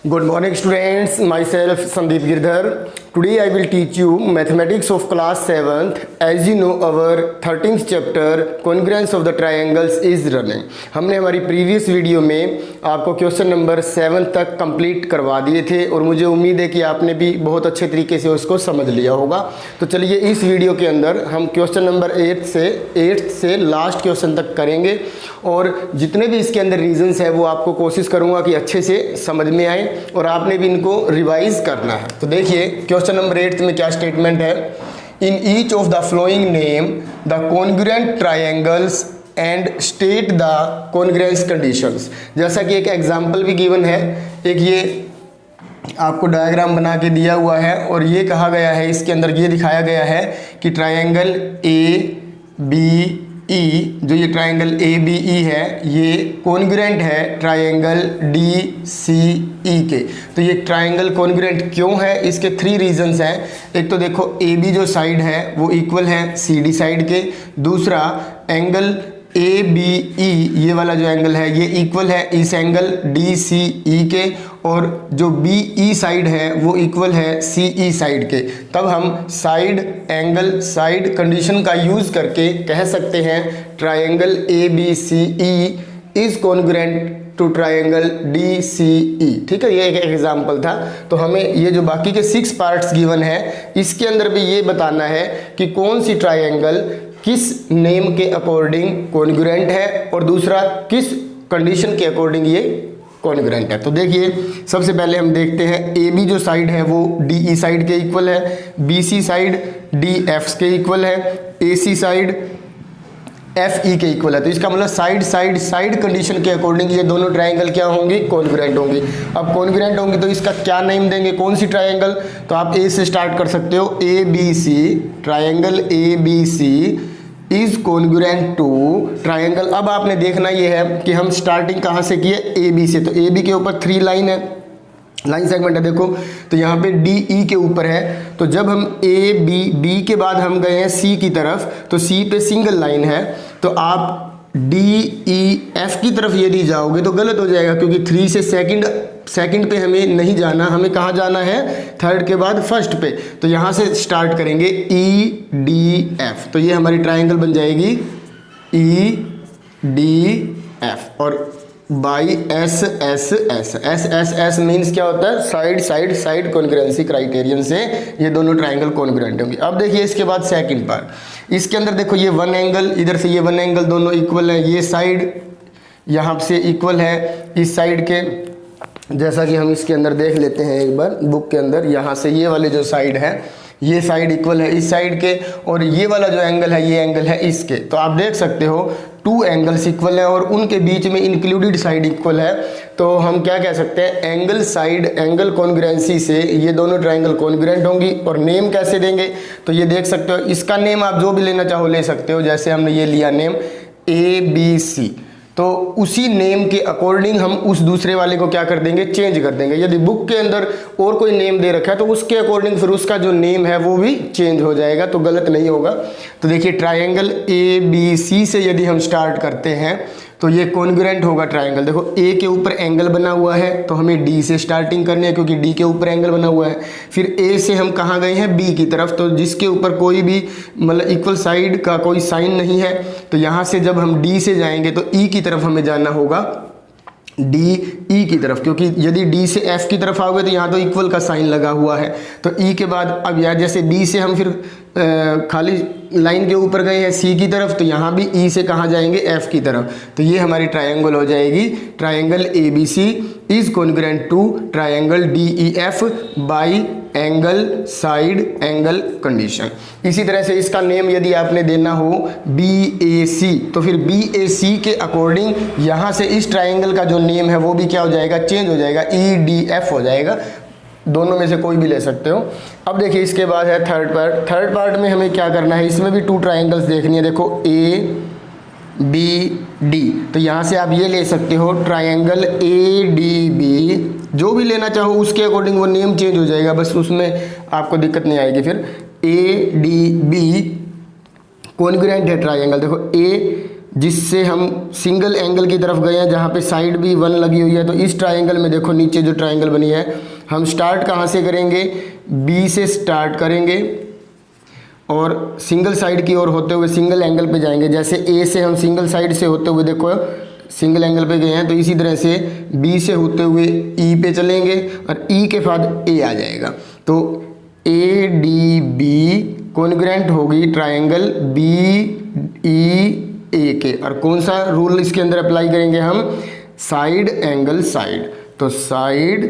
Good morning students, myself Sandeep Girdhar. Today I will teach you mathematics of class 7th. As you know our 13th chapter congruence of the triangles is running. हमने हमारी previous video में आपको question number 7 तक complete करवा दिए थे और मुझे उम्मीद है कि आपने भी बहुत अच्छे तरीके से उसको समझ लिया होगा। तो चलिए इस वीडियो के अंदर हम क्वेश्चन नंबर 8 से लास्ट क्वेश्चन तक करेंगे और जितने भी इसके अंदर रीजंस है वो आपको कोशिश करूँगा कि अच्छे से समझ में आए और आपने भी इनको रिवाइज करना है। तो देखिए क्वेश्चन नंबर 8 में क्या स्टेटमेंट है। In each of the flowing name the congruent triangles and state the congruence conditions. जैसा कि एक एग्जांपल भी गिवन है, एक ये आपको डायग्राम बना के दिया हुआ है और ये कहा गया है, इसके अंदर ये दिखाया गया है कि ट्रायंगल ए बी ई, जो ये ट्रायंगल ए बी ई है ये कॉन्ग्रुएंट है ट्रायंगल डी सी ई के। तो ये ट्रायंगल कॉन्ग्रुएंट क्यों है, इसके 3 रीजंस हैं। एक तो देखो ए बी जो साइड है वो इक्वल है सी डी साइड के, दूसरा एंगल ए बी ई ये वाला जो एंगल है ये इक्वल है इस एंगल डी सी ई के, और जो बी ई साइड है वो इक्वल है सी ई साइड के। तब हम साइड एंगल साइड कंडीशन का यूज़ करके कह सकते हैं triangle A B C E is congruent to triangle D C E. ठीक है, ये एक एग्जाम्पल था। तो हमें ये जो बाकी के 6 पार्ट्स गिवन है इसके अंदर भी ये बताना है कि कौन सी ट्रायंगल किस नेम के अकॉर्डिंग कॉन्ग्रुएंट है और दूसरा किस कंडीशन के अकॉर्डिंग ये कॉन्ग्रुएंट है। तो देखिए सबसे पहले हम देखते हैं ए बी जो साइड है वो डी ई साइड के इक्वल है, B C side D F के इक्वल है, A C side F E के इक्वल है। तो इसका मतलब साइड कंडीशन के अकॉर्डिंग ये दोनों ट्रायंगल क्या होंगी, कॉन्ग्रुएंट होंगी। अब कॉन्ग्रुएंट होंगी तो इसका क्या नेम देंगे, कौन सी ट्रायंगल। तो आप ए से स्टार्ट कर सकते हो, A B C, triangle A B C is congruent to triangle. अब आपने देखना ये है कि हम स्टार्टिंग कहाँ से किए, ए बी से। तो ए बी के ऊपर 3 लाइन है, लाइन सेगमेंट है देखो, तो यहाँ पे डी ई के ऊपर है। तो जब हम ए बी बी के बाद हम गए हैं सी की तरफ, तो सी पे सिंगल लाइन है, तो आप डी ई एफ की तरफ यदि जाओगे तो गलत हो जाएगा, क्योंकि 3 से सेकंड पे हमें नहीं जाना, हमें कहाँ जाना है, 3rd के बाद 1st पे। तो यहाँ से स्टार्ट करेंगे ई डी एफ, तो ये हमारी ट्रायंगल बन जाएगी ई डी एफ। और by S S S S S S means क्या होता है, साइड कॉन्ग्रुएंसी क्राइटेरियन से ये दोनों ट्रायंगल कॉन्ग्रुएंट होंगे। अब देखिए इसके बाद सेकंड पार्ट, इसके अंदर देखो ये 1 एंगल, इधर से ये 1 एंगल, दोनों इक्वल है, ये साइड यहाँ से इक्वल है इस साइड के। जैसा कि हम इसके अंदर देख लेते हैं एक बार बुक के अंदर, यहाँ से ये वाले जो साइड है ये साइड इक्वल है इस साइड के, और ये वाला जो एंगल है ये एंगल है इसके। तो आप देख सकते हो 2 एंगल्स इक्वल है और उनके बीच में इंक्लूडेड साइड इक्वल है। तो हम क्या कह सकते हैं, एंगल साइड एंगल कॉन्ग्रुएंसी से ये दोनों ट्रायंगल कॉन्ग्रुएंट होंगी। और नेम कैसे देंगे, तो ये देख सकते हो, इसका नेम आप जो भी लेना चाहो ले सकते हो। जैसे हमने ये लिया नेम ए बी सी, तो उसी नेम के अकॉर्डिंग हम उस दूसरे वाले को क्या कर देंगे, चेंज कर देंगे। यदि बुक के अंदर और कोई नेम दे रखा है तो उसके अकॉर्डिंग फिर उसका जो नेम है वो भी चेंज हो जाएगा, तो गलत नहीं होगा। तो देखिए ट्रायंगल ए बी सी से यदि हम स्टार्ट करते हैं तो ये कॉन्ग्रुएंट होगा ट्रायंगल। देखो ए के ऊपर एंगल बना हुआ है तो हमें डी से स्टार्टिंग करनी है, क्योंकि डी के ऊपर एंगल बना हुआ है। फिर ए से हम कहाँ गए हैं, बी की तरफ, तो जिसके ऊपर कोई भी मतलब इक्वल साइड का कोई साइन नहीं है। तो यहाँ से जब हम डी से जाएंगे तो ई की तरफ हमें जाना होगा, डी ई की तरफ, क्योंकि यदि डी से एफ की तरफ आओगे तो यहाँ तो इक्वल का साइन लगा हुआ है। तो ई के बाद अब यार जैसे बी से हम फिर खाली लाइन के ऊपर गए हैं सी की तरफ, तो यहाँ भी ई से कहाँ जाएंगे, एफ की तरफ। तो ये हमारी ट्रायंगल हो जाएगी, triangle A B C is congruent to triangle D E F by angle side angle condition. इसी तरह से इसका नेम यदि आपने देना हो बी ए सी, तो फिर बी ए सी के अकॉर्डिंग यहाँ से इस ट्रायंगल का जो नेम है वो भी क्या हो जाएगा, चेंज हो जाएगा, ई डी एफ हो जाएगा। दोनों में से कोई भी ले सकते हो। अब देखिए इसके बाद है थर्ड पार्ट में हमें क्या करना है, इसमें भी 2 ट्रायंगल्स देखनी है। देखो ए बी डी, तो यहाँ से आप ये ले सकते हो ट्रायंगल ए डी बी, जो भी लेना चाहो उसके अकॉर्डिंग वो नेम चेंज हो जाएगा, बस उसमें आपको दिक्कत नहीं आएगी। फिर ए डी बी कॉन्ग्रुएंट है ट्रायंगल, देखो ए जिससे हम सिंगल एंगल की तरफ गए हैं जहाँ पे साइड भी 1 लगी हुई है। तो इस ट्रायंगल में देखो नीचे जो ट्रायंगल बनी है, हम स्टार्ट कहाँ से करेंगे, बी से स्टार्ट करेंगे और सिंगल साइड की ओर होते हुए सिंगल एंगल पे जाएंगे। जैसे ए से हम सिंगल साइड से होते हुए देखो सिंगल एंगल पे गए हैं, तो इसी तरह से बी से होते हुए ई पे चलेंगे और ई के बाद ए आ जाएगा। तो ए डी बी कॉन्ग्रुएंट होगी ट्रायंगल बी ई ए के। और कौन सा रूल इसके अंदर अप्लाई करेंगे हम, साइड एंगल साइड। तो साइड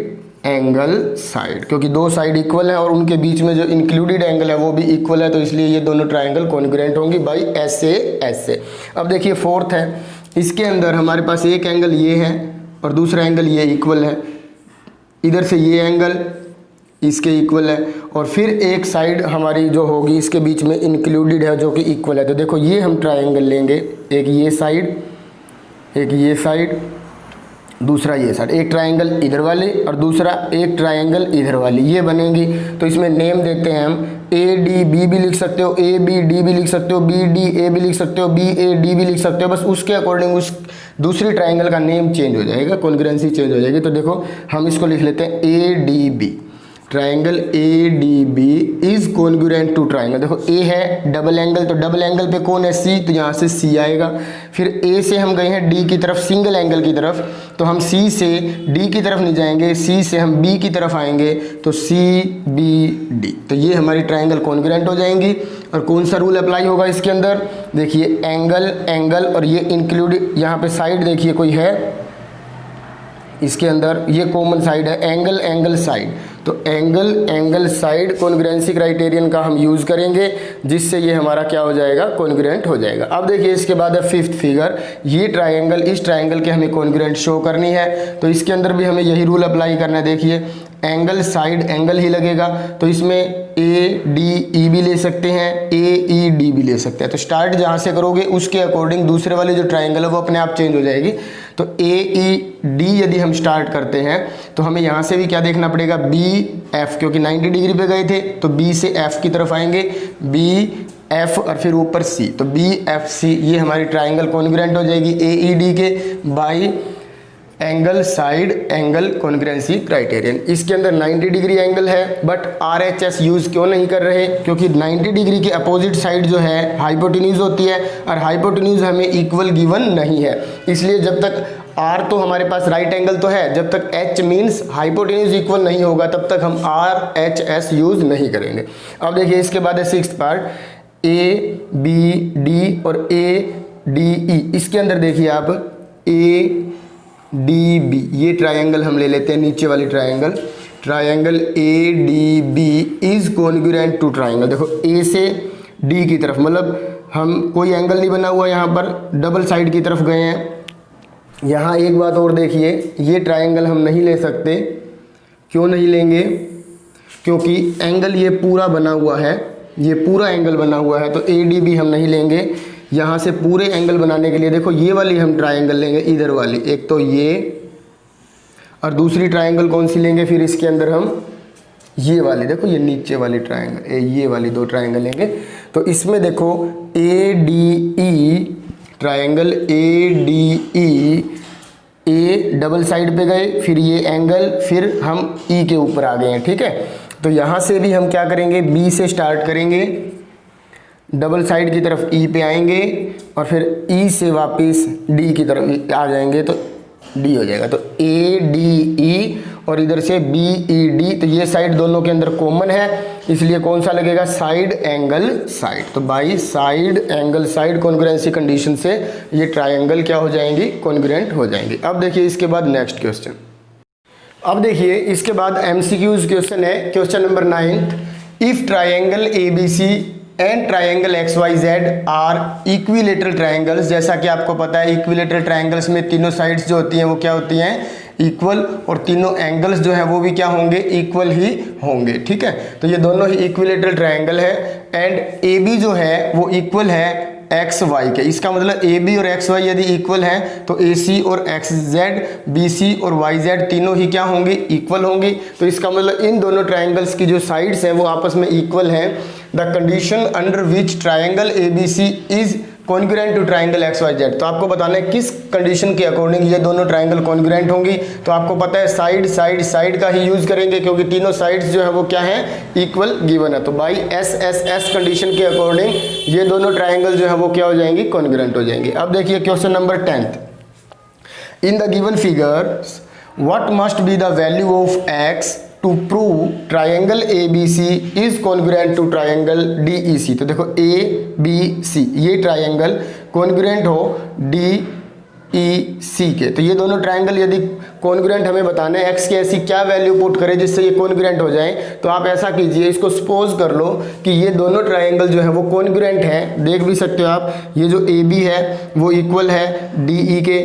एंगल साइड, क्योंकि दो साइड इक्वल है और उनके बीच में जो इंक्लूडेड एंगल है वो भी इक्वल है, तो इसलिए ये दोनों ट्रायंगल कॉन्ग्रुएंट होंगी बाई ऐसे ऐसे। अब देखिए फोर्थ है, इसके अंदर हमारे पास एक एंगल ये है और दूसरा एंगल ये इक्वल है। इधर से ये एंगल इसके इक्वल है और फिर एक साइड हमारी जो होगी इसके बीच में इंक्लूडेड है जो कि इक्वल है। तो देखो ये हम ट्रायंगल लेंगे, एक ये साइड, एक ये साइड, दूसरा ये साइड, एक ट्रायंगल इधर वाली और दूसरा एक ट्रायंगल इधर वाली, ये बनेंगी। तो इसमें नेम देते हैं हम, ए डी बी भी लिख सकते हो, ए बी डी भी लिख सकते हो, बी डी ए भी लिख सकते हो, बी ए डी भी लिख सकते हो। बस उसके अकॉर्डिंग उस दूसरी ट्रायंगल का नेम चेंज हो जाएगा, कॉन्ग्रुएंसी चेंज हो जाएगी। तो देखो हम इसको लिख लेते हैं A D B, triangle A D B is congruent to triangle. देखो ए है डबल एंगल, तो डबल एंगल पे कौन है, सी, तो यहाँ से सी आएगा। फिर ए से हम गए हैं डी की तरफ, सिंगल एंगल की तरफ, तो हम सी से डी की तरफ नहीं जाएंगे, सी से हम बी की तरफ आएंगे, तो सी बी डी। तो ये हमारी ट्रायंगल कॉन्ग्रुएंट हो जाएंगी। और कौन सा रूल अप्लाई होगा इसके अंदर, देखिए एंगल एंगल और ये इंक्लूडेड, यहाँ पे साइड देखिए कोई है इसके अंदर, ये कॉमन साइड है, एंगल एंगल साइड। तो angle angle side congruency criterion का हम यूज़ करेंगे, जिससे ये हमारा क्या हो जाएगा, कॉन्ग्रुएंट हो जाएगा। अब देखिए इसके बाद है फिफ्थ फिगर, ये ट्रायंगल, इस ट्रायंगल के हमें कॉन्ग्रुएंट शो करनी है, तो इसके अंदर भी हमें यही रूल अप्लाई करना है। देखिए एंगल साइड एंगल ही लगेगा, तो इसमें ए डी ई भी ले सकते हैं, ए ई डी भी ले सकते हैं। तो स्टार्ट जहाँ से करोगे उसके अकॉर्डिंग दूसरे वाली जो ट्रायंगल है वो अपने आप चेंज हो जाएगी। तो ए ई डी यदि हम स्टार्ट करते हैं तो हमें यहाँ से भी क्या देखना पड़ेगा, बी एफ, क्योंकि 90 डिग्री पे गए थे तो बी से एफ की तरफ आएंगे, बी एफ और फिर ऊपर सी, तो बी एफ सी, ये हमारी ट्रायंगल कॉन्ग्रुएंट हो जाएगी ए ई डी के by angle side angle congruency criterion. इसके अंदर 90 डिग्री एंगल है, बट RHS यूज़ क्यों नहीं कर रहे, क्योंकि 90 डिग्री के अपोजिट साइड जो है हाइपोटेन्यूज होती है और हाइपोटेन्यूज हमें इक्वल गिवन नहीं है। इसलिए जब तक R तो हमारे पास राइट एंगल तो है, जब तक H मीन्स हाइपोटेन्यूज इक्वल नहीं होगा तब तक हम RHS यूज़ नहीं करेंगे। अब देखिए इसके बाद है sixth part, A B D और ए डी ई। इसके अंदर देखिए आप ए डी बी, ये ट्रायंगल हम ले लेते हैं, नीचे वाली triangle, triangle A D B is congruent to triangle. देखो ए से डी की तरफ, मतलब हम कोई एंगल नहीं बना हुआ यहाँ पर, डबल साइड की तरफ गए हैं। यहाँ एक बात और देखिए, ये ट्रायंगल हम नहीं ले सकते, क्यों नहीं लेंगे, क्योंकि एंगल ये पूरा बना हुआ है, ये पूरा एंगल बना हुआ है, तो ए डी बी हम नहीं लेंगे। यहाँ से पूरे एंगल बनाने के लिए देखो ये वाली हम ट्रायंगल लेंगे, इधर वाली, एक तो ये और दूसरी ट्रायंगल कौन सी लेंगे फिर इसके अंदर हम, ये वाली, देखो ये नीचे वाली ट्रायंगल, ये वाली दो ट्रायंगल लेंगे। तो इसमें देखो ए D E, triangle A D E, A double side पे गए, फिर ये एंगल, फिर हम ई के ऊपर आ गए हैं, ठीक है। तो यहाँ से भी हम क्या करेंगे, बी से स्टार्ट करेंगे, डबल साइड की तरफ ई पे आएंगे और फिर ई से वापस डी की तरफ आ जाएंगे, तो डी हो जाएगा। तो ए डी ई और इधर से बी ई डी, तो ये साइड दोनों के अंदर कॉमन है, इसलिए कौन सा लगेगा, साइड एंगल साइड। तो by side angle side congruency condition से ये ट्रायंगल क्या हो जाएंगी, कॉन्ग्रुएंट हो जाएंगी। अब देखिए इसके बाद नेक्स्ट क्वेश्चन, अब देखिए इसके बाद MCQs क्वेश्चन है, question number 9, if triangle ABC and triangle XYZ are equilateral triangles. जैसा कि आपको पता है इक्विलेटरल ट्रायंगल्स में तीनों साइड्स जो होती हैं वो क्या होती हैं, इक्वल, और तीनों एंगल्स जो हैं वो भी क्या होंगे, इक्वल ही होंगे, ठीक है। तो ये दोनों ही इक्विलेटरल ट्रायंगल है एंड AB जो है वो इक्वल है XY के। इसका मतलब AB और XY यदि इक्वल हैं तो AC और XZ, BC और YZ तीनों ही क्या होंगे, इक्वल होंगी। तो इसका मतलब इन दोनों ट्रायंगल्स की जो साइड्स हैं वो आपस में इक्वल हैं। The condition under which triangle ABC is congruent to triangle X Y Z. तो आपको बताना है किस कंडीशन के अकॉर्डिंग ये दोनों ट्राइंगल कॉन्ग्रुएंट होंगी। तो आपको पता है साइड साइड साइड का ही यूज करेंगे, क्योंकि तीनों साइड्स जो है वो क्या है, इक्वल गिवन है। तो by S S S condition के अकॉर्डिंग ये दोनों ट्राइंगल जो है वो क्या हो जाएंगी, कॉन्ग्रुएंट हो जाएंगे। अब देखिए question number 10th, in the given figure what must be the value of x to prove triangle A B C is congruent to triangle D E C. तो देखो ए बी सी ये triangle congruent हो D E C के। तो ये दोनों triangle यदि congruent हमें बताना है, एक्स की ऐसी क्या वैल्यू पुट करें जिससे ये कॉन्ग्रुएंट हो जाए। तो आप ऐसा कीजिए, इसको सपोज कर लो कि ये दोनों ट्राइंगल जो है वो कॉन्ग्रुएंट है। देख भी सकते हो आप, ये जो ए बी है वो इक्वल है डी ई के,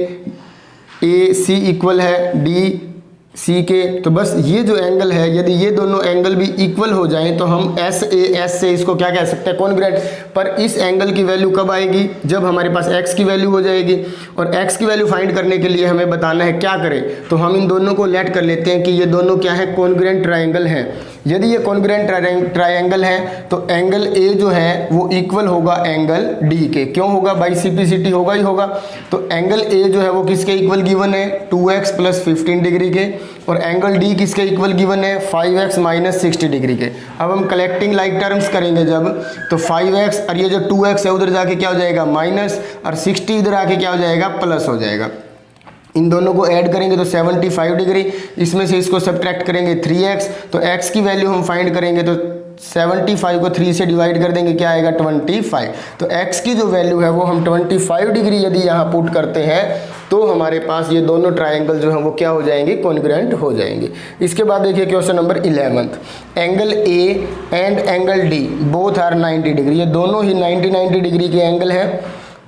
ए सी इक्वल है डी सी के। तो बस ये जो एंगल है, यदि ये दोनों एंगल भी इक्वल हो जाएं तो हम एस ए एस से इसको क्या कह सकते हैं, कॉन्ग्रुएंट। पर इस एंगल की वैल्यू कब आएगी, जब हमारे पास एक्स की वैल्यू हो जाएगी। और एक्स की वैल्यू फाइंड करने के लिए हमें बताना है क्या करें, तो हम इन दोनों को लेट कर लेते हैं कि ये दोनों क्या है, कॉन्ग्रुएंट ट्राइंगल हैं। यदि ये कॉन्ग्रुएंट ट्राइंगल है तो एंगल ए जो है वो इक्वल होगा एंगल डी के। क्यों होगा, बाई सिंप्लिसिटी होगा ही होगा। तो एंगल ए जो है वो किसके इक्वल गिवन है, 2x + 15 डिग्री के। और एंगल डी किसके इक्वल गिवन है, 5x - 60 डिग्री के। अब हम कलेक्टिंग लाइक टर्म्स करेंगे जब, तो 5x और ये जो 2x है उधर जाके क्या हो जाएगा माइनस, और 60 इधर आके क्या हो जाएगा प्लस हो जाएगा। इन दोनों को ऐड करेंगे तो 75 डिग्री, इसमें से इसको सब्ट्रैक्ट करेंगे 3x। तो x की वैल्यू हम फाइंड करेंगे तो 75 को 3 से डिवाइड कर देंगे, क्या आएगा 25। तो x की जो वैल्यू है वो हम 25 डिग्री यदि यहाँ पुट करते हैं तो हमारे पास ये दोनों ट्राइंगल जो हैं वो क्या हो जाएंगे, कॉन्ग्रुएंट हो जाएंगे। इसके बाद देखिए question number 11th, angle A and angle D both are 90 degree. ये दोनों ही 90 डिग्री के एंगल हैं।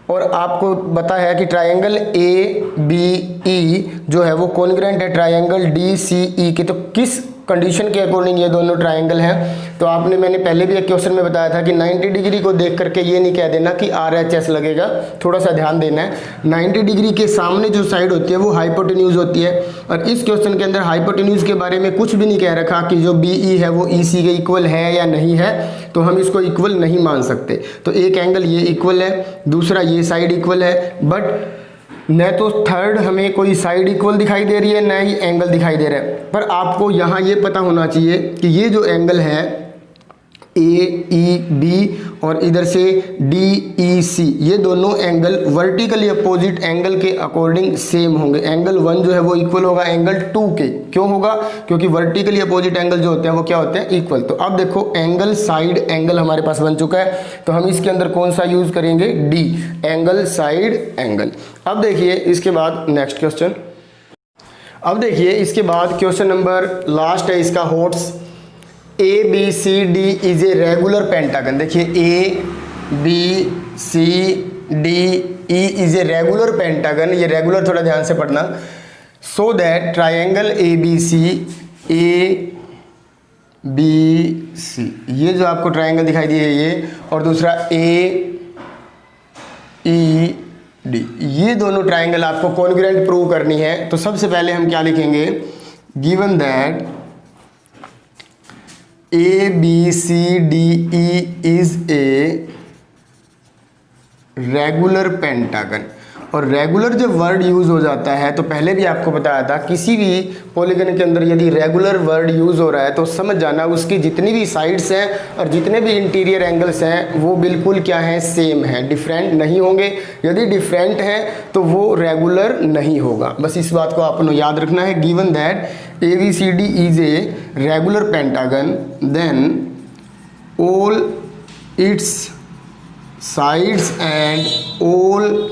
और आपको पता है कि ट्राइंगल ए बी ई जो है वो कॉन्ग्रुएंट है ट्राइंगल डी सी ई के। तो किस कंडीशन के अकॉर्डिंग ये दोनों ट्राइंगल हैं, तो मैंने पहले भी एक क्वेश्चन में बताया था कि 90 डिग्री को देख करके ये नहीं कह देना कि RHS लगेगा, थोड़ा सा ध्यान देना है। 90 डिग्री के सामने जो साइड होती है वो हाइपोटेन्यूज होती है। और इस क्वेश्चन के अंदर हाइपोटेन्यूज के बारे में कुछ भी नहीं कह रखा कि जो BE है वो EC के इक्वल है या नहीं है, तो हम इसको इक्वल नहीं मान सकते। तो एक एंगल ये इक्वल है, दूसरा ये साइड इक्वल है, बट न तो थर्ड हमें कोई साइड इक्वल दिखाई दे रही है, न ही एंगल दिखाई दे रहा है। पर आपको यहाँ ये पता होना चाहिए कि ये जो एंगल है AEB और इधर से DEC, ये दोनों एंगल वर्टिकली अपोजिट एंगल के अकॉर्डिंग सेम होंगे। एंगल 1 जो है वो इक्वल होगा एंगल 2 के। क्यों होगा, क्योंकि वर्टिकली अपोजिट एंगल जो होते हैं वो क्या होते हैं, इक्वल। तो अब देखो एंगल साइड एंगल हमारे पास बन चुका है, तो हम इसके अंदर कौन सा यूज करेंगे, D, एंगल साइड एंगल। अब देखिए इसके बाद नेक्स्ट क्वेश्चन। अब देखिए इसके बाद क्वेश्चन नंबर लास्ट है इसका hots, ABCD is a regular pentagon. देखिए ABCD is a regular pentagon, ये रेगुलर थोड़ा ध्यान से पढ़ना। So that triangle ABC ABC, ये जो आपको ट्राइंगल दिखाई दिए ये, और दूसरा AED, ये दोनों ट्राइंगल आपको कॉन्ग्रुएंट प्रूव करनी है। तो सबसे पहले हम क्या लिखेंगे, given that ABCDE is a regular pentagon. और रेगुलर जब वर्ड यूज हो जाता है, तो पहले भी आपको बताया था किसी भी पॉलीगन के अंदर यदि रेगुलर वर्ड यूज हो रहा है तो समझ जाना उसकी जितनी भी साइड्स हैं और जितने भी इंटीरियर एंगल्स हैं वो बिल्कुल क्या है, सेम है, डिफरेंट नहीं होंगे। यदि डिफरेंट है तो वो रेगुलर नहीं होगा। बस इस बात को आपको याद रखना है। Given that ABCD is a regular pentagon, then all its sides and all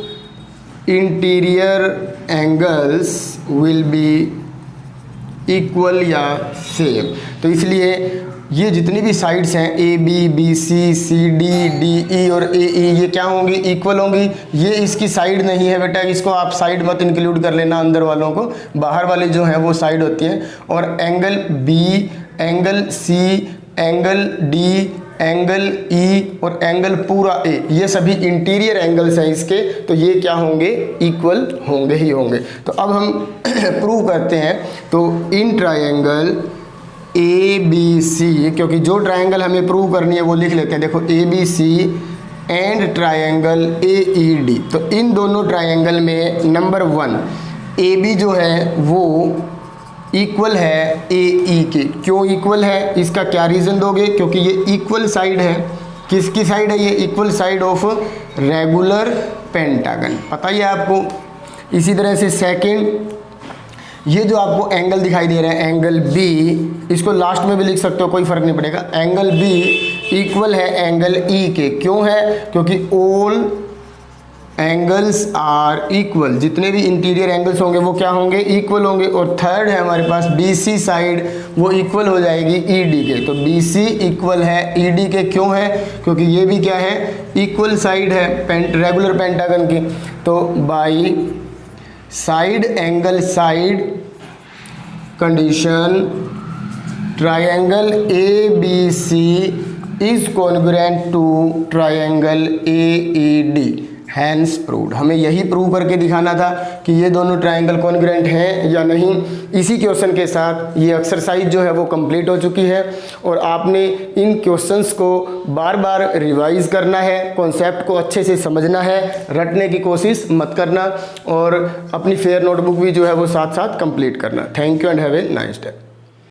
interior angles will be equal या सेम। तो इसलिए ये जितनी भी साइड्स हैं AB BC CD DE और AE, ये क्या होंगी, इक्वल होंगी। ये इसकी साइड नहीं है बेटा, इसको आप साइड मत इंक्लूड कर लेना, अंदर वालों को, बाहर वाले जो हैं वो साइड होती हैं। और angle B, angle C, angle D, angle E और एंगल पूरा A, ये सभी इंटीरियर एंगल्स हैं इसके, तो ये क्या होंगे, इक्वल होंगे ही होंगे। तो अब हम प्रूव करते हैं। तो इन ट्राइंगल ABC, क्योंकि जो ट्राइंगल हमें प्रूव करनी है वो लिख लेते हैं। देखो ABC एंड ट्रायंगल AED। तो इन दोनों ट्रायंगल में नंबर 1 AB जो है वो इक्वल है AE के। क्यों इक्वल है, इसका क्या रीज़न दोगे? क्योंकि ये इक्वल साइड है। किसकी साइड है ये? Equal side of regular pentagon, पता ही है आपको। इसी तरह से सेकंड, ये जो आपको एंगल दिखाई दे रहा है एंगल B, इसको लास्ट में भी लिख सकते हो, कोई फर्क नहीं पड़ेगा। एंगल B इक्वल है एंगल E के। क्यों है? क्योंकि ऑल एंगल्स आर इक्वल, जितने भी इंटीरियर एंगल्स होंगे वो क्या होंगे? इक्वल होंगे। और थर्ड है हमारे पास BC साइड, वो इक्वल हो जाएगी ED के। तो BC इक्वल है ED के। क्यों है? क्योंकि ये भी क्या है? इक्वल साइड है रेगुलर पेंटागन की। तो by side angle side condition triangle ABC is congruent to triangle AED, hence proved. हमें यही प्रूव करके दिखाना था कि ये दोनों ट्रायंगल कॉन्ग्रुएंट हैं या नहीं। इसी क्वेश्चन के साथ ये एक्सरसाइज जो है वो कंप्लीट हो चुकी है और आपने इन क्वेश्चंस को बार बार रिवाइज करना है, कॉन्सेप्ट को अच्छे से समझना है, रटने की कोशिश मत करना और अपनी फेयर नोटबुक भी जो है वो साथ साथ कंप्लीट करना। Thank you and have a nice day.